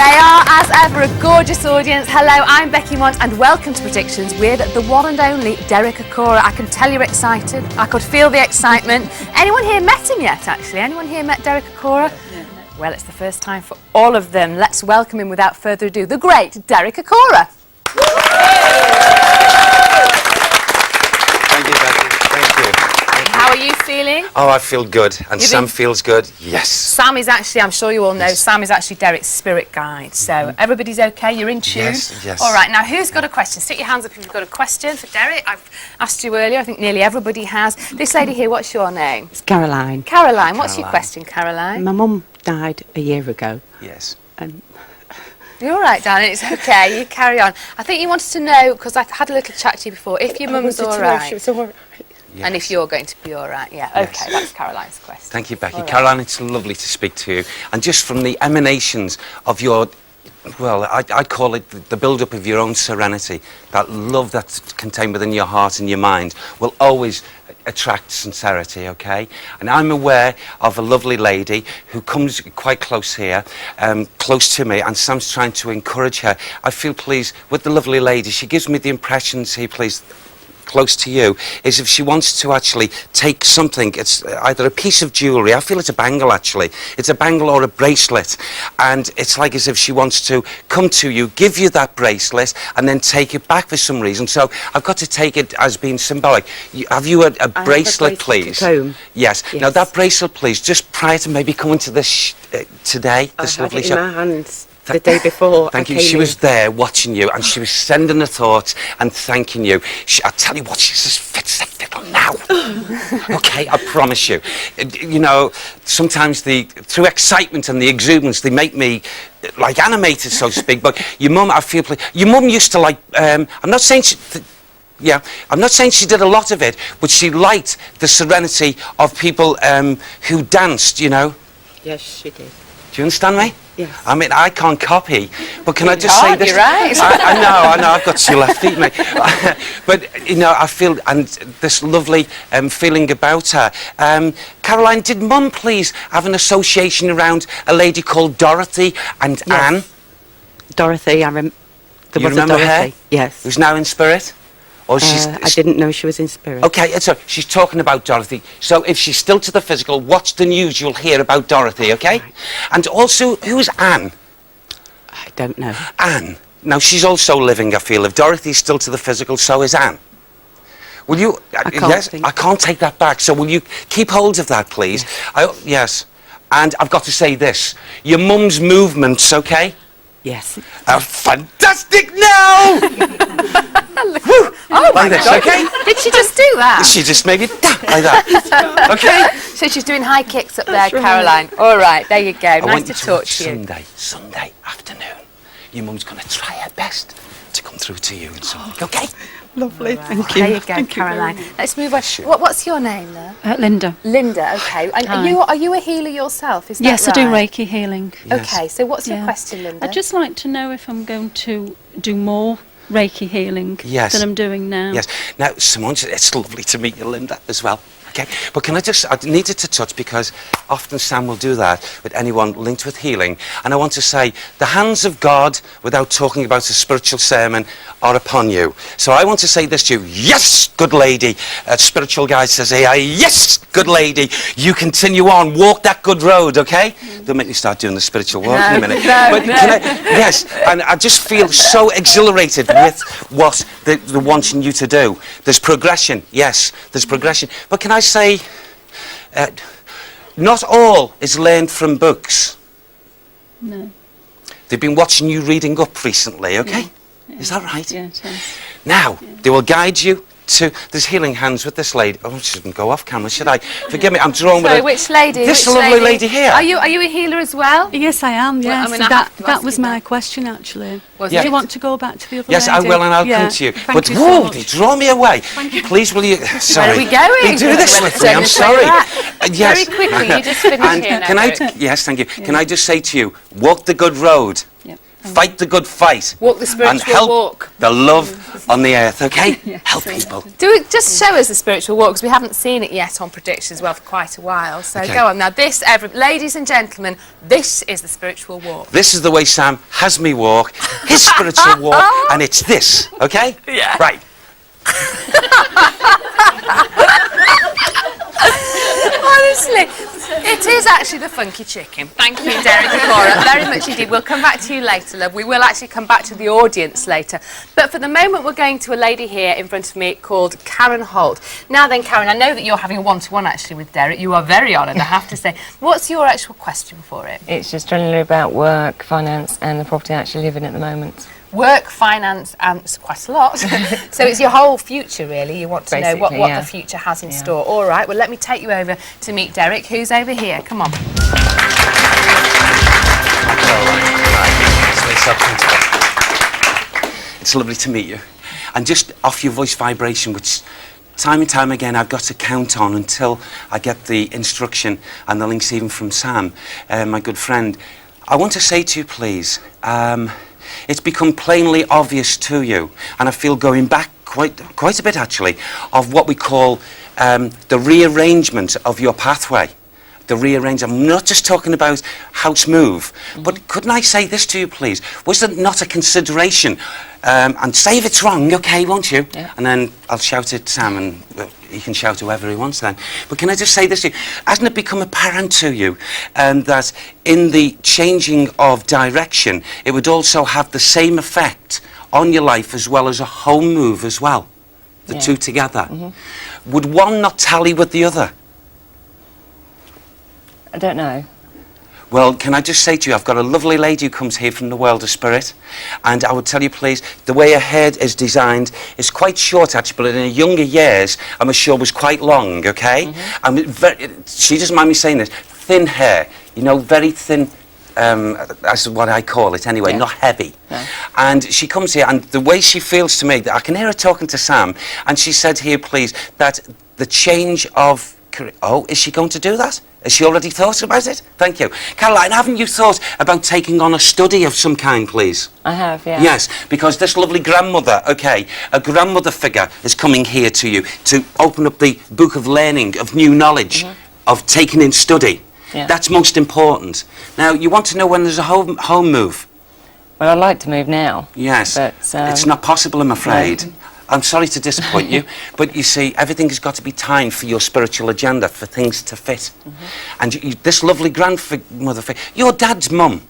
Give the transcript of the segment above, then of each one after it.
They are, as ever, a gorgeous audience. Hello, I'm Becky Mont, and welcome to Predictions with the one and only Derek Acorah. I can tell you're excited. I could feel the excitement. Anyone here met him yet, actually? Anyone here met Derek Acorah? No. Well, it's the first time for all of them. Let's welcome him without further ado, the great Derek Acorah. Thank you, Becky. Thank you. How are you feeling? Oh, I feel good. And Sam feels good. Yes. Sam is actually, I'm sure you all know, Sam is actually Derek's spirit guide. So everybody's okay? You're in tune? Yes, yes. All right, now who's got a question? Stick your hands up if you've got a question for Derek. I've asked you earlier. I think nearly everybody has. This lady here, what's your name? It's Caroline. Caroline. What's your question, Caroline? My mum died a year ago. Yes. You're all right, darling. It's okay. You carry on. I think you wanted to know, because I've had a little chat to you before, if your mum's all right. She was all right. Yes. And if you're going to be all right, yeah. Yes. Okay, that's Caroline's question. Thank you, Becky. Right. Caroline, it's lovely to speak to you. And just from the emanations of your, well, I call it the build-up of your own serenity, that love that's contained within your heart and your mind will always attract sincerity, okay? And I'm aware of a lovely lady who comes quite close here, close to me, and Sam's trying to encourage her. I feel pleased with the lovely lady. She gives me the impression, see, please, close to you, is if she wants to actually take something, it's either a piece of jewellery, I feel it's a bangle actually, it's a bangle or a bracelet, and it's like as if she wants to come to you, give you that bracelet, and then take it back for some reason. So I've got to take it as being symbolic. Have you a bracelet, please? Comb. Yes. Now that bracelet, please, just prior to maybe coming to this today, this lovely show. I had it in my hands the day before. Thank you. She was there watching you, and she was sending her thoughts and thanking you. I tell you what, she just fits the fiddle now. Okay, I promise you. You know, sometimes through excitement and the exuberance, they make me like animated, so to speak. But your mum, I feel, your mum used to like. I'm not saying she. I'm not saying she did a lot of it, but she liked the serenity of people who danced. You know. Yes, she did. Do you understand me? Yes. I mean, I can't copy, but can I just say this? You're right. I know, I've got two left feet, mate. But, you know, I feel, and this lovely feeling about her. Caroline, did Mum please have an association around a lady called Dorothy and Anne? Dorothy, You remember her? Yes. Who's now in spirit? Or I didn't know she was in spirit. Okay, so she's talking about Dorothy. So if she's still to the physical, watch the news, you'll hear about Dorothy, okay? Right. And also, who's Anne? I don't know. Anne. Now, she's also living, I feel. If Dorothy's still to the physical, so is Anne. Will you... I can't take that back. So will you keep hold of that, please? Yes. Yes. And I've got to say this. Your mum's movements, okay? Yes. Are fantastic now! Woo! Oh like this, God. okay? Did she just do that? She just maybe like that. Okay? So she's doing high kicks up there, That's right. Caroline. All right, there you go. I Nice want to you talk watch to you. Sunday afternoon. Your mum's going to try her best to come through to you and something, okay? Lovely, Right. thank you. There you go, Thank Caroline. You Let's move on. What's your name there? Linda. Linda, okay. And are you a healer yourself? Is that Yes, right? I do Reiki healing. Yes. Okay, so what's your Yeah. question, Linda? I'd just like to know if I'm going to do more Reiki healing Yes. than I'm doing now. Yes. Now, Simone, it's lovely to meet you, Linda, as well. Okay, but can I needed to touch, because often Sam will do that with anyone linked with healing, and I want to say, the hands of God, without talking about a spiritual sermon, are upon you. So I want to say this to you, yes, good lady. A spiritual guy says, hey, yes, good lady. You continue on, walk that good road, okay? Don't make me start doing the spiritual walk in a minute. Yes, and I just feel so exhilarated with what they're wanting you to do. There's progression, yes, there's progression. But can I say, not all is learned from books. No. They've been watching you reading up recently, okay? Yeah. Is that right? Yeah, it is. Now, they will guide you to... There's healing hands with this lady. Oh, she shouldn't go off camera, should I? Forgive me, I'm drawn with Sorry, a... which lady? This Which lovely lady here. Are you a healer as well? Yes, I am, Well, yes. I mean, I have to that ask was you my that. question, actually. Was Yeah. Do it? you want to go back to the other Yes, lady? I will, and I'll Yeah. come to you. Thank But you whoa, so much. they draw me away. Please, will you... Sorry. Where are we going? You do this Well, with it's me, I'm only sorry. like Yes. Very quickly, you just finish And here now, can I... Derek. Yes, thank you. Can I just say to you, walk the good road. Yep. Fight the good fight. Walk the and spiritual help walk. the love on the earth, okay? Help people. Do it, just show us the spiritual walk, because we haven't seen it yet on Predictions well for quite a while. So Okay. go on now. Ladies and gentlemen, this is the spiritual walk. This is the way Sam has me walk, his spiritual walk, and it's this, okay? Yeah. Right. Honestly, it is actually the funky chicken. Thank you, Derek and Acorah, very much indeed. We'll come back to you later, love. We will actually come back to the audience later. But for the moment, we're going to a lady here in front of me called Karen Holt. Now then, Karen, I know that you're having a one-to-one actually with Derek. You are very honoured, I have to say. What's your actual question for it? It's just generally about work, finance, and the property I actually live in at the moment. Work, finance, and it's quite a lot. So it's your whole future, really. You want to know what Basically, yeah. the future has in store. All right, well, let me take you over to meet Derek, who's over here. Come on. It's lovely to meet you. And just off your voice vibration, which time and time again I've got to count on until I get the instruction and the links even from Sam, my good friend. I want to say to you, please, it's become plainly obvious to you, and I feel going back quite a bit actually, of what we call the rearrangement of your pathway. The rearrange. I'm not just talking about house move, but couldn't I say this to you, please? Was it not a consideration? And say if it's wrong, okay, won't you? Yeah. And then I'll shout at Sam, and he can shout whoever he wants then. But can I just say this to you? Hasn't it become apparent to you that in the changing of direction, it would also have the same effect on your life as well as a home move as well? The two together. Would one not tally with the other? I don't know. Well, can I just say to you, I've got a lovely lady who comes here from the world of spirit, and I would tell you, please, the way her hair is designed is quite short, actually, but in her younger years, I'm sure was quite long, okay? She doesn't mind me saying this, thin hair, you know, very thin, that's what I call it anyway, not heavy. No. And she comes here, and the way she feels to me, I can hear her talking to Sam, and she said here, please, that the change of career, oh, is she going to do that? Has she already thought about it? Thank you. Caroline, haven't you thought about taking on a study of some kind, please? I have, yeah. Yes, because this lovely grandmother, okay, a grandmother figure is coming here to you to open up the book of learning, of new knowledge, of taking in study. Yeah. That's most important. Now, you want to know when there's a home move? Well, I'd like to move now. Yes, But, it's not possible, I'm afraid. I'm sorry to disappoint you, but you see, everything has got to be timed for your spiritual agenda, for things to fit. And this lovely grandmother figure, your dad's mum.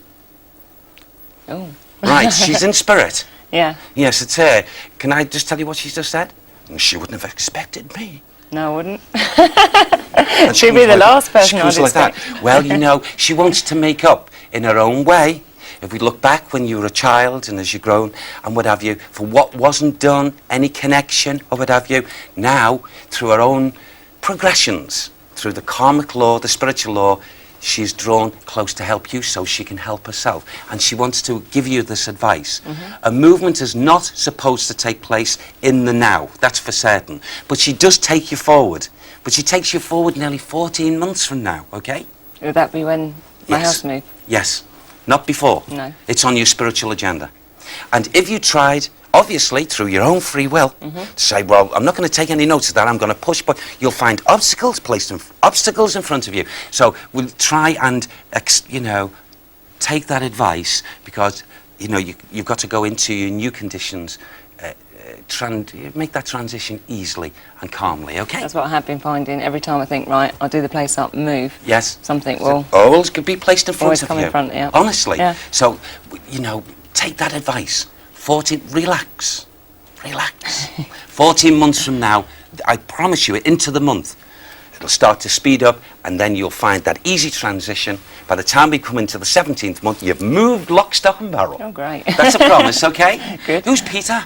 Oh. Right, she's in spirit. Yeah. Yes, it's her. Can I just tell you what she's just said? She wouldn't have expected me. No, I wouldn't. And She'd comes be the like- last person she I'd comes like that. expect. Well, you know, she wants to make up in her own way. If we look back when you were a child and as you've grown and what have you, for what wasn't done, any connection or what have you, now, through her own progressions, through the karmic law, the spiritual law, she's drawn close to help you so she can help herself. And she wants to give you this advice. A movement is not supposed to take place in the now, that's for certain. But she does take you forward. But she takes you forward nearly 14 months from now, okay? Would that be when my house move? Yes. Not before. No. It's on your spiritual agenda. And if you tried, obviously, through your own free will, to say, well, I'm not going to take any notes of that, I'm going to push, but you'll find obstacles obstacles in front of you. So we'll try and, you know, take that advice because, you know, you've got to go into your new conditions, make that transition easily and calmly, okay? That's what I have been finding. Every time I think, right, I'll do the place up and move. Yes. Something will Always could be placed in front always of come you. in front, yeah. Honestly. Yeah. So, you know, take that advice. 14, relax. 14 months from now, I promise you, into the month, it'll start to speed up and then you'll find that easy transition. By the time we come into the 17th month, you've moved lock, stock and barrel. Oh, great. That's a promise, okay? Good. Who's Peter?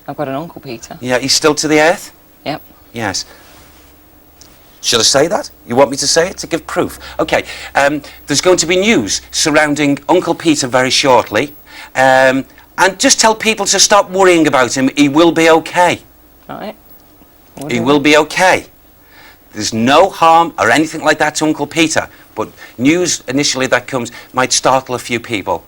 I've got an Uncle Peter. Yeah, he's still to the earth? Yep. Yes. Should I say that? You want me to say it to give proof? Okay. There's going to be news surrounding Uncle Peter very shortly. And just tell people to stop worrying about him. He will be okay. Right. He will be okay. There's no harm or anything like that to Uncle Peter. But news initially that comes might startle a few people.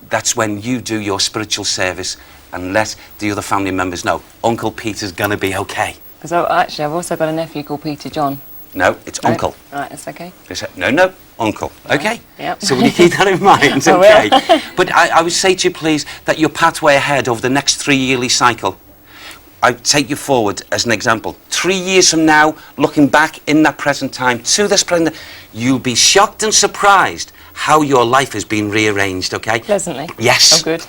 that's when you do your spiritual service and let the other family members know Uncle Peter's going to be okay. Because actually, I've also got a nephew called Peter John. No, it's No? Uncle. Right, that's okay. They say, no, Uncle. Okay? Yep. So will you keep that in mind? I will. Okay. But I would say to you, please, that your pathway ahead over the next 3-yearly cycle, I take you forward as an example. 3 years from now, looking back in that present time to this present, you'll be shocked and surprised how your life has been rearranged, okay? Pleasantly. Yes. Oh, good.